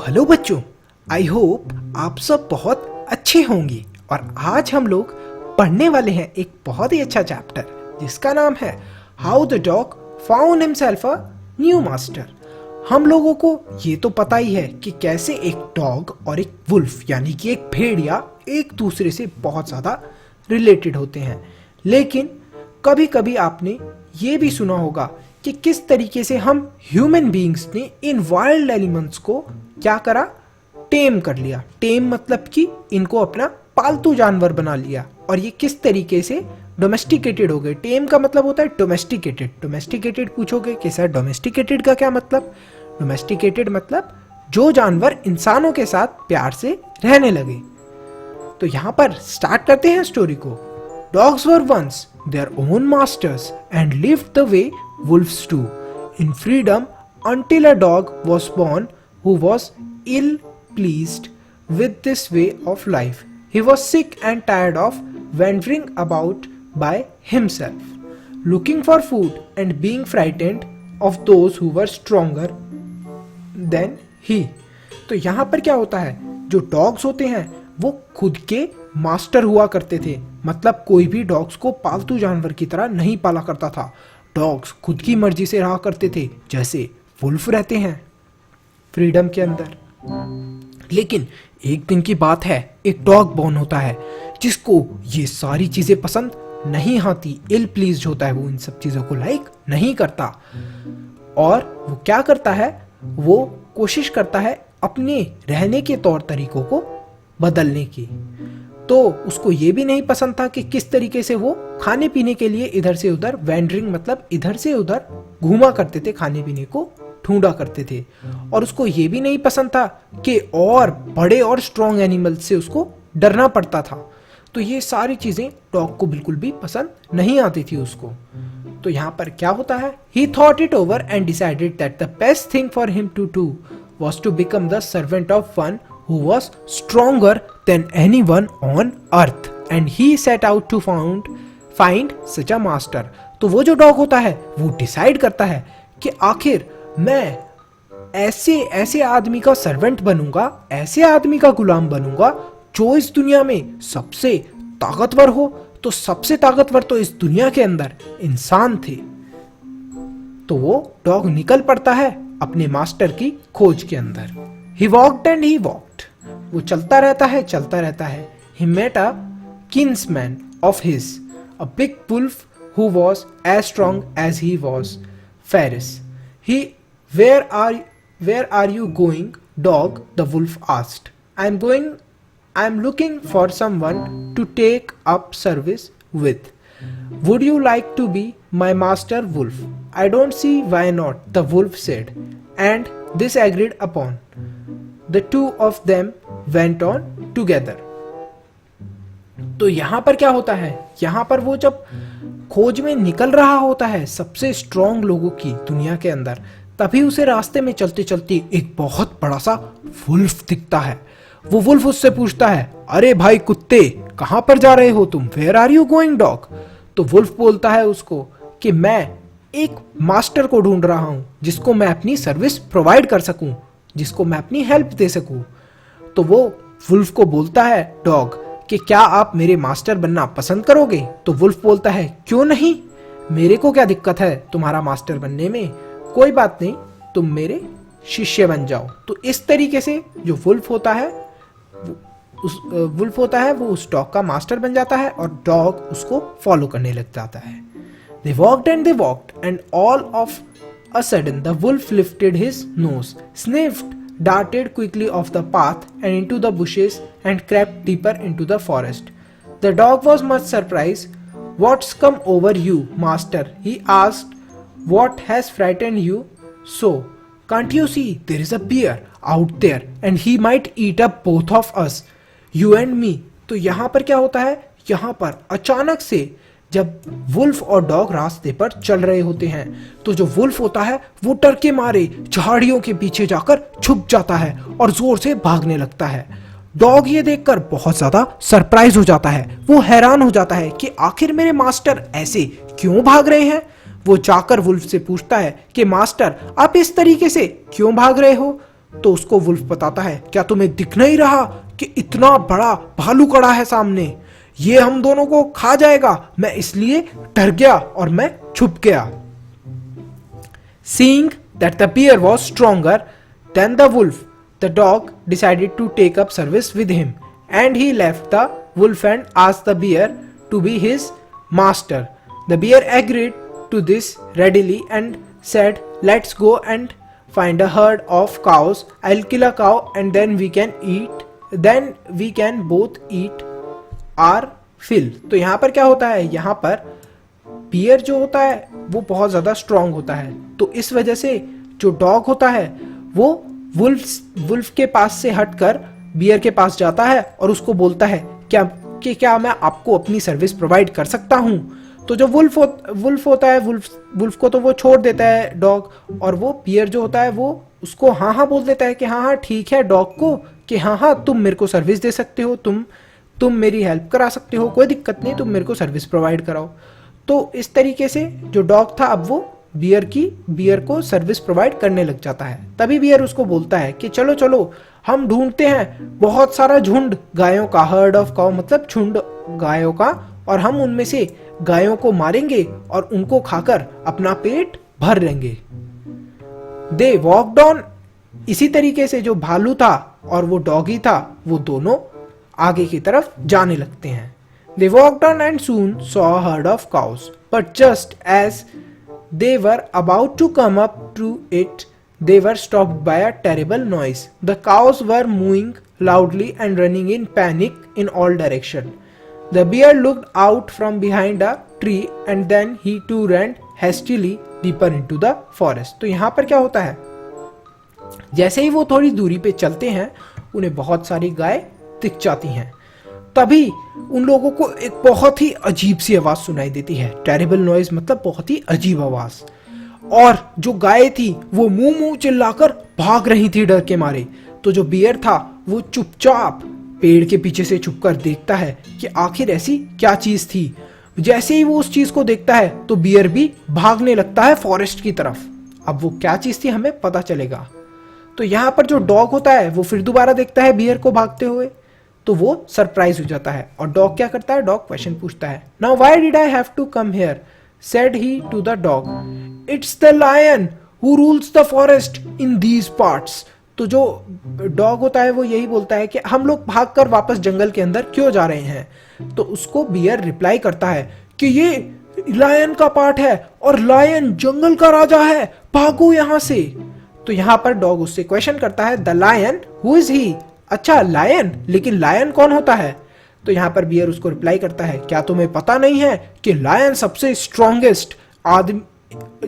Hello बच्चों, I hope आप सब बहुत अच्छे होंगे। और आज हम लोग पढ़ने वाले हैं एक बहुत ही अच्छा चैप्टर जिसका नाम है how the dog found himself a new master. हम लोगों को ये तो पता ही है कि कैसे एक डॉग और एक वुल्फ यानी कि एक भेड़िया एक दूसरे से बहुत ज़्यादा रिलेटेड होते हैं, लेकिन कभी कभी आपने ये भी सुना होगा कि किस तरीके से हम ह्यूमन बीइंग्स ने इन वाइल्ड एलिमेंट्स को क्या करा, टेम कर लिया। टेम मतलब कि इनको अपना पालतू जानवर बना लिया और ये किस तरीके से डोमेस्टिकेटेड हो गए। टेम का मतलब होता है डोमेस्टिकेटेड। डोमेस्टिकेटेड पूछोगे कि सर डोमेस्टिकेटेड का क्या मतलब? डोमेस्टिकेटेड मतलब जो जानवर इंसानों के साथ प्यार से रहने लगे। तो यहाँ पर स्टार्ट करते हैं स्टोरी को। Dogs were once their own masters and lived the way wolves do, in freedom until a dog was born who was ill-pleased with this way of life. He was sick and tired of wandering about by himself, looking for food and being frightened of those who were stronger than he. तो यहाँ पर क्या होता है, जो dogs होते हैं वो खुद के मास्टर हुआ करते थे। मतलब कोई भी डॉग्स को पालतू जानवर की तरह नहीं पाला करता था। डॉग्स खुद की मर्जी से रहा करते थे, जैसे वुल्फ रहते हैं फ्रीडम के अंदर। लेकिन एक दिन की बात है, एक डॉग बॉर्न होता है जिसको ये सारी चीजें पसंद नहीं आती। इल प्लीज्ड होता है, वो इन सब चीजों को लाइक नहीं करता। और वो क्या करता है, वो कोशिश करता है अपने रहने के तौर तरीकों को बदलने की। तो उसको ये भी नहीं पसंद था कि किस तरीके से वो खाने पीने के लिए इधर से उधर वेंडरिंग मतलब इधर से उधर घूमा करते थे, खाने पीने को ढूंढा करते थे। और उसको ये भी नहीं पसंद था कि और बड़े और स्ट्रॉन्ग एनिमल से उसको डरना पड़ता था। तो ये सारी चीजें डॉग को बिल्कुल भी पसंद नहीं आती थी उसको। तो यहाँ पर क्या होता है, he thought it over and decided that the best thing for him to do was to become the servant of one who was stronger than anyone on earth, and he set out to find such a master. तो वो जो dog होता है वो decide करता है कि आखिर मैं ऐसे आदमी का सर्वेंट बनूंगा, ऐसे आदमी का गुलाम बनूंगा जो इस दुनिया में सबसे ताकतवर हो। तो सबसे ताकतवर तो इस दुनिया के अंदर इंसान थे। तो वो डॉग निकल पड़ता है अपने मास्टर की खोज के अंदर। He walked and he walked. वो चलता रहता है। He met a kinsman of his, a big wolf who was as strong as he was fierce. Where are you going, dog? The wolf asked. I'm looking for someone to take up service with. Would you like to be my master, wolf? I don't see why not, the wolf said, and this agreed upon. The two of them went on together. तो यहां पर क्या होता है, यहां पर वो जब खोज में निकल रहा होता है सबसे स्ट्रॉन्ग लोगों की दुनिया के अंदर, तभी उसे रास्ते में चलते चलते एक बहुत बड़ा सा वुल्फ दिखता है। वो वुल्फ उससे पूछता है, अरे भाई कुत्ते, कहां पर जा रहे हो तुम? Where are you going, dog? तो वुल्फ बोलता है उसको कि मैं एक मास्टर को ढूंढ रहा हूं जिसको मैं अपनी सर्विस प्रोवाइड कर सकूं, जिसको मैं अपनी हेल्प दे सकूं। तो वो वुल्फ को बोलता है डॉग कि क्या आप मेरे मास्टर बनना पसंद करोगे? तो वुल्फ बोलता है, क्यों नहीं, मेरे को क्या दिक्कत है तुम्हारा मास्टर बनने में, कोई बात नहीं, तुम मेरे शिष्य बन जाओ। तो इस तरीके से जो वुल्फ होता है वो उस डॉग का मास्टर बन जाता है और डॉग उसको फॉलो करने लग जाता है। They walked and all of a sudden the wolf lifted his nose, sniffed, darted quickly off the path and into the bushes and crept deeper into the forest. The dog was much surprised. What's come over you, master? He asked. What has frightened you so? Can't you see there is a bear out there and he might eat up both of us, you and me? तो यहाँ पर क्या होता है, यहाँ पर अचानक से जब वुल्फ और डॉग रास्ते पर चल रहे होते हैं तो जो वुल्फ होता है वो डर के मारे झाड़ियों के पीछे जाकर छुप जाता है और जोर से भागने लगता है। डॉग ये देखकर बहुत ज्यादा सरप्राइज हो जाता है, वो हैरान हो जाता है कि आखिर मेरे मास्टर ऐसे क्यों भाग रहे हैं। वो जाकर वुल्फ से पूछता है कि मास्टर आप इस तरीके से क्यों भाग रहे हो? तो उसको वुल्फ बताता है, क्या तुम्हें दिख नहीं रहा कि इतना बड़ा भालू खड़ा है सामने, ये हम दोनों को खा जाएगा, मैं इसलिए डर गया और मैं छुप गया। Seeing that the bear was stronger than the wolf, the dog decided to take up service with him, and he left the wolf and asked the bear to be his master. The bear agreed to this readily and said, "Let's go and find a herd of cows. I'll kill a cow and then we can both eat our fill." तो यहाँ पर क्या होता है, यहाँ पर beer जो होता है वो बहुत ज़्यादा स्ट्रांग होता है, तो इस वजह से जो डॉग होता है वो वुल्फ के पास से हटकर बियर के पास जाता है और उसको बोलता है क्या मैं आपको अपनी सर्विस प्रोवाइड कर सकता हूँ। तो जो वुल्फ होता है, वुल्फ को तो वो छोड़ देता है डॉग, और वो बियर जो होता है वो उसको हाँ बोल देता है कि हाँ ठीक है डॉग को, कि हाँ तुम मेरे को सर्विस दे सकते हो, तुम मेरी हेल्प करा सकते हो, कोई दिक्कत नहीं, तुम मेरे को सर्विस प्रोवाइड कराओ। तो इस तरीके से जो डॉग था अब वो बियर को सर्विस प्रोवाइड करने लग जाता है। तभी बियर उसको बोलता है कि चलो हम ढूंढते हैं बहुत सारा झुंड गायों का, हर्ड ऑफ काउ मतलब झुंड गायों का, और हम उनमें से गायों को मारेंगे और उनको खाकर अपना पेट भर लेंगे। दे वॉकड ऑन। इसी तरीके से जो भालू था और वो डॉगी था वो दोनों आगे की तरफ जाने लगते हैं। They walked on and soon saw a herd of cows, but just as they were about to come up to it, they were stopped by a terrible noise. The cows were mooing loudly and running in panic in all directions. The bear looked out from behind a tree and then he too ran hastily deeper into the forest. तो यहाँ पर क्या होता है, जैसे ही वो थोड़ी दूरी पे चलते हैं उन्हें बहुत सारी गाय दिख जाती हैं। तभी उन लोगों को एक बहुत ही अजीब सी आवाज सुनाई देती है। टेरिबल नॉइज मतलब बहुत ही अजीब आवाज, और जो गाय थी वो मुंह चिल्लाकर भाग रही थी डर के मारे। तो जो बियर था वो चुपचाप पेड़ के पीछे से छुपकर देखता है कि आखिर ऐसी क्या चीज थी। जैसे ही वो उस चीज को देखता है तो बियर भी भागने लगता है फॉरेस्ट की तरफ। अब वो क्या चीज थी हमें पता चलेगा। तो यहाँ पर जो डॉग होता है वो फिर दोबारा देखता है बियर को भागते हुए, तो वो सरप्राइज हो जाता है। और डॉग क्या करता है, डॉग क्वेश्चन पूछता है, now why did I have to come here, said he to the dog, it's the lion who rules the forest in these parts. तो जो डॉग होता है वो यही बोलता है कि हम लोग भागकर वापस जंगल के अंदर क्यों जा रहे हैं। तो उसको बियर रिप्लाई करता है कि ये लायन का पार्ट है और लायन जंगल का राजा है, भागो यहां से। तो यहां पर डॉग उससे क्वेश्चन करता है, the lion who is he, अच्छा लायन, लेकिन लायन कौन होता है। तो यहां पर बियर उसको रिप्लाई करता है, क्या तुम्हें पता नहीं है कि लायन सबसे स्ट्रॉन्गेस्ट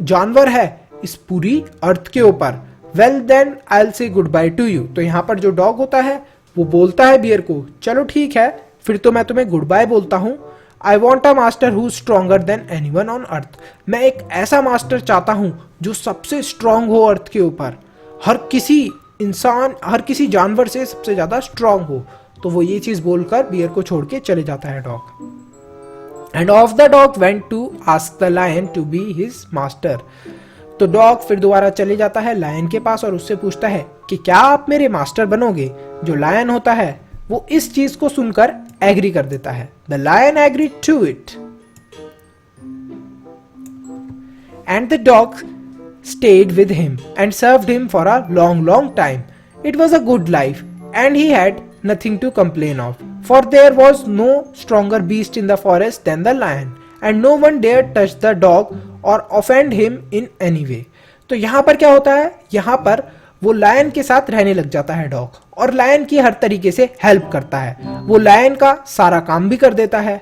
जानवर है इस पूरी अर्थ के ऊपर। Well then I will say good bye to you. तो यहां पर जो डॉग होता है वो बोलता है बियर को, चलो ठीक है फिर तो मैं तुम्हें गुड बाय बोलता हूं। I want a master who stronger than anyone on earth. मैं एक ऐसा मास्टर चाहता हूं जो सबसे स्ट्रांग हो अर्थ के ऊपर, हर किसी इंसान हर किसी जानवर से सबसे ज्यादा स्ट्रांग हो। तो वो ये चीज बोलकर बियर को छोड़ के चले जाता है dog. And off the dog went to ask the lion to be his master. तो डॉग फिर दोबारा चले जाता है लायन के पास और उससे पूछता है कि क्या आप मेरे मास्टर बनोगे। जो लायन होता है वो इस चीज को सुनकर एग्री कर देता है। The lion agree to it and the dog stayed with him and served him for a long time. It was a good life and he had nothing to complain of, for there was no stronger beast in the forest than the lion and no one dared touch the dog or offend him in any way. तो यहाँ पर क्या होता है, यहाँ पर वो lion के साथ रहने लग जाता है डॉग, और लायन की हर तरीके से हेल्प करता है। वो लायन का सारा काम भी कर देता है।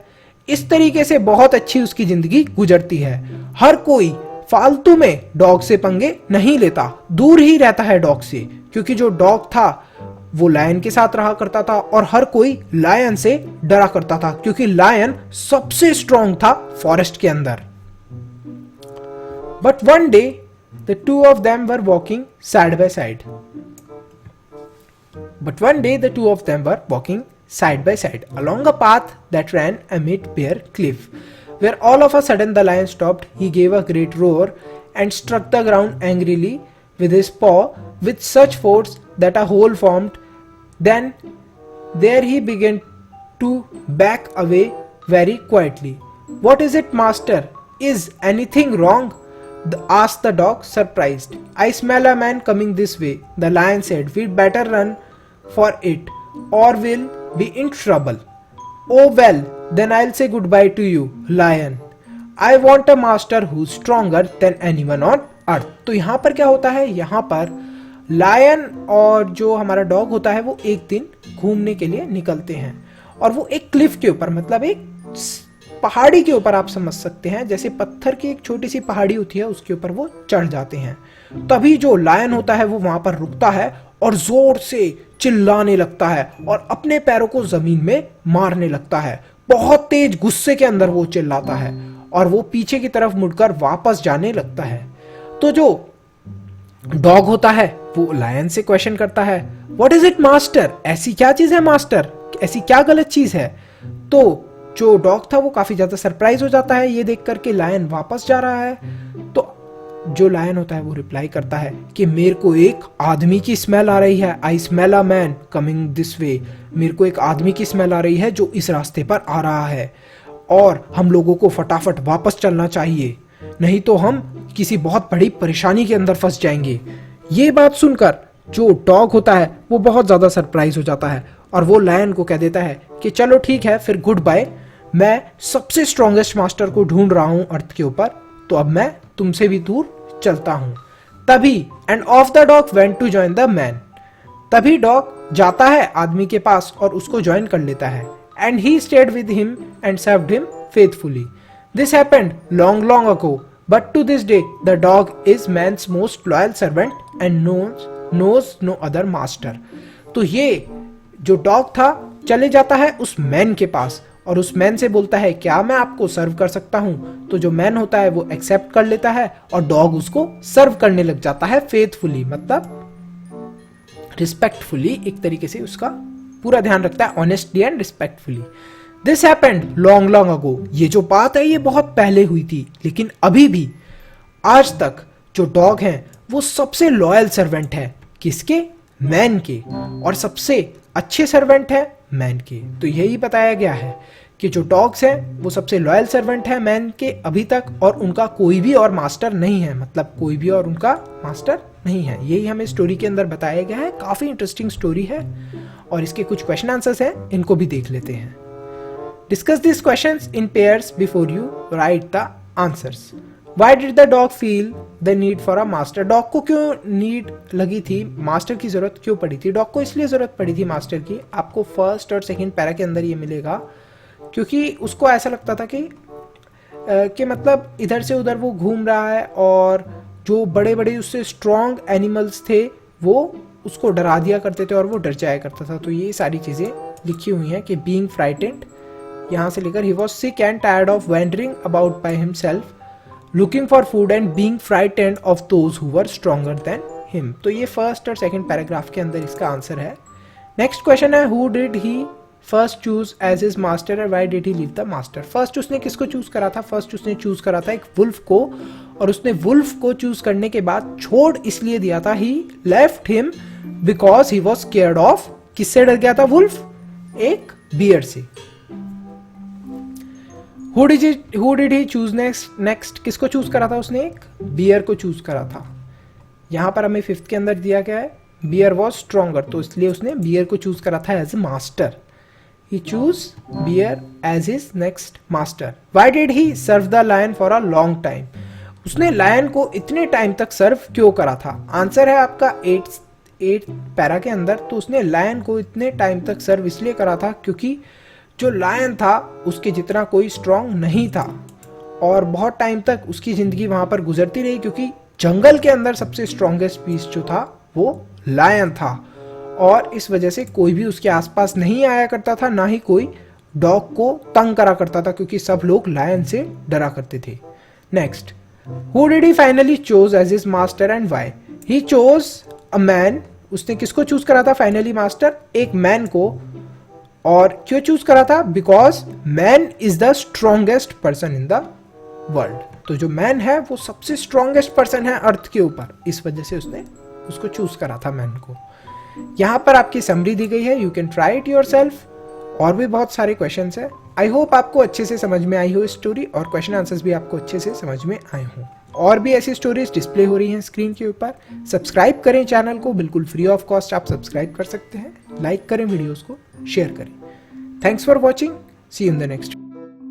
इस तरीके से बहुत अच्छी उसकी जिंदगी गुजरती है। हर कोई फालतू में डॉग से पंगे नहीं लेता, दूर ही रहता है डॉग से, क्योंकि जो डॉग था वो लायन के साथ रहा करता था और हर कोई लायन से डरा करता था, क्योंकि लायन सबसे स्ट्रॉन्ग था फॉरेस्ट के अंदर। But one day the two of them were walking side by side. But one day the two of them were walking side by side along a path that ran amid bare cliff, where all of a sudden the lion stopped. He gave a great roar and struck the ground angrily with his paw with such force that a hole formed. Then there he began to back away very quietly. What is it, master? Is anything wrong? Asked the dog, surprised. I smell a man coming this way, the lion said. We'd better run for it, or we'll be in trouble. Oh well, then I'll say goodbye to you, lion. I want a master who's stronger than anyone on earth. तो यहाँ पर क्या होता है, यहाँ पर lion और जो हमारा डॉग होता है वो एक दिन घूमने के लिए निकलते हैं और वो एक क्लिफ के ऊपर, मतलब एक पहाड़ी के ऊपर, आप समझ सकते हैं जैसे पत्थर की एक छोटी सी पहाड़ी होती है उसके ऊपर वो चढ़ जाते हैं। तभी जो लायन होता है वो वहां पर रुकता है और जोर से चिल्लाने लगता है और अपने पैरों को जमीन में मारने लगता है। बहुत तेज गुस्से के अंदर वो चिल्लाता है और वो पीछे की तरफ मुड़कर वापस जाने लगता है। तो जो डॉग होता है वो लायन से क्वेश्चन करता है, व्हाट इज इट मास्टर? ऐसी क्या चीज है मास्टर, ऐसी क्या गलत चीज है? तो जो डॉग था वो काफी ज्यादा सरप्राइज हो जाता है ये देख करके लायन वापस जा रहा है। तो जो लायन होता है वो रिप्लाई करता है कि मेरे को एक आदमी की स्मेल आ रही है। I smell a man coming this way. मेरे को एक आदमी की स्मेल आ रही है जो इस रास्ते पर आ रहा है और हम लोगों को फटाफट वापस चलना चाहिए, नहीं तो हम किसी बहुत बड़ी परेशानी के अंदर फंस जाएंगे। ये बात सुनकर जो डॉग होता है वो बहुत ज्यादा सरप्राइज हो जाता है और वो लायन को कह देता है कि चलो ठीक है फिर गुड बाय, मैं सबसे स्ट्रॉन्गेस्ट मास्टर को ढूंढ रहा हूं अर्थ के ऊपर, तो अब मैं तुमसे भी दूर चलता हूं। तभी and off the dog went to join the man. तभी डॉग जाता है आदमी के पास और उसको ज्वाइन कर लेता है। And he stayed with him and served him faithfully. This happened long long ago, but to this day the dog is man's most loyal servant and knows no other master. तो ये जो dog था चले जाता है उस man के पास और उस मैन से बोलता है क्या मैं आपको सर्व कर सकता हूं? तो जो मैन होता है वो एक्सेप्ट कर लेता है और डॉग उसको सर्व करने लग जाता है फेथफुली, मतलब रिस्पेक्टफुली, एक तरीके से उसका पूरा ध्यान रखता है, honestly and respectfully. This happened long long अगो। ये जो बात है ये बहुत पहले हुई थी, लेकिन अभी भी आज तक जो डॉग है वो सबसे लॉयल सर्वेंट है। किसके? मैन के। और सबसे अच्छे सर्वेंट है मैन के। तो यही बताया गया है कि जो डॉग्स हैं वो सबसे लॉयल सर्वेंट है मैन के अभी तक, और उनका कोई भी और मास्टर नहीं है, मतलब कोई भी और उनका मास्टर नहीं है। यही हमें स्टोरी के अंदर बताया गया है। काफी इंटरेस्टिंग स्टोरी है और इसके कुछ क्वेश्चन आंसर्स हैं, इनको भी देख लेते हैं। Discuss this questions in pairs before you right the answers. Why did the dog feel the need for a master? Dog को क्यों नीड लगी थी, मास्टर की जरूरत क्यों पड़ी थी? डॉग को इसलिए जरूरत पड़ी थी मास्टर की, आपको फर्स्ट और सेकंड पैरा के अंदर ये मिलेगा, क्योंकि उसको ऐसा लगता था कि मतलब इधर से उधर वो घूम रहा है और जो बड़े बड़े उससे स्ट्रॉन्ग एनिमल्स थे वो उसको डरा दिया करते थे और वो डर जाया करता था। तो ये सारी चीज़ें लिखी हुई हैं कि बीइंग फ्राइटेंड, यहाँ से लेकर he was sick and tired of wandering about by himself, looking for food and being frightened of those who were stronger than him. तो ये फर्स्ट और सेकंड पैराग्राफ के अंदर इसका आंसर है। नेक्स्ट क्वेश्चन है, who did he first choose as his master and why did he leave the master? First उसने किसको चूज करा था? फर्स्ट उसने चूज करा था एक वुल्फ को, और उसने वुल्फ को चूज करने के बाद छोड़ इसलिए दिया था, he left him because he was scared off. किससे डर गया था वुल्फ? एक बियर से। Who did he choose next? किसको चूज करा था उसने? एक बियर को चूज करा था। यहां पर हमें फिफ्थ के अंदर दिया गया है बियर वॉज स्ट्रॉन्गर, तो इसलिए उसने बियर को चूज करा था as a master. He choose bear as his next master. Why did he serve the lion for a long time? उसने लायन को इतने टाइम तक सर्व क्यों करा था? आंसर है आपका 8 पैरा के अंदर। तो उसने लायन को इतने टाइम तक सर्व इसलिए करा था क्योंकि जो लायन था उसके जितना कोई स्ट्रॉन्ग नहीं था और बहुत टाइम तक उसकी जिंदगी वहां पर गुजरती रही, क्योंकि जंगल के अंदर सबसे स्ट्रॉन्गेस्ट बीस्ट जो था वो लायन था और इस वजह से कोई भी उसके आसपास नहीं आया करता था, ना ही कोई डॉग को तंग करा करता था, क्योंकि सब लोग लायन से डरा करते थे। Next, who did he finally chose as his master and why? He chose a man. उसने किसको चूज करा था फाइनली मास्टर? एक मैन को। और क्यों चूज करा था? Because man is the strongest person in the world. तो जो मैन है वो सबसे स्ट्रॉन्गेस्ट पर्सन है अर्थ के ऊपर, इस वजह से उसने उसको चूज करा था मैन को। यहाँ पर आपकी समरी दी गई है, you can try it yourself. और भी बहुत सारे क्वेश्चंस है। आई होप आपको अच्छे से समझ में आई हो स्टोरी और क्वेश्चन आंसर्स भी आपको अच्छे से समझ में आए हों। और भी ऐसी स्टोरीज डिस्प्ले हो रही हैं स्क्रीन के ऊपर। सब्सक्राइब करें चैनल को, बिल्कुल फ्री ऑफ कॉस्ट आप सब्सक्राइब कर सकते हैं। लाइक करें वीडियोस को, शेयर करें। Thanks for watching, see you in the next.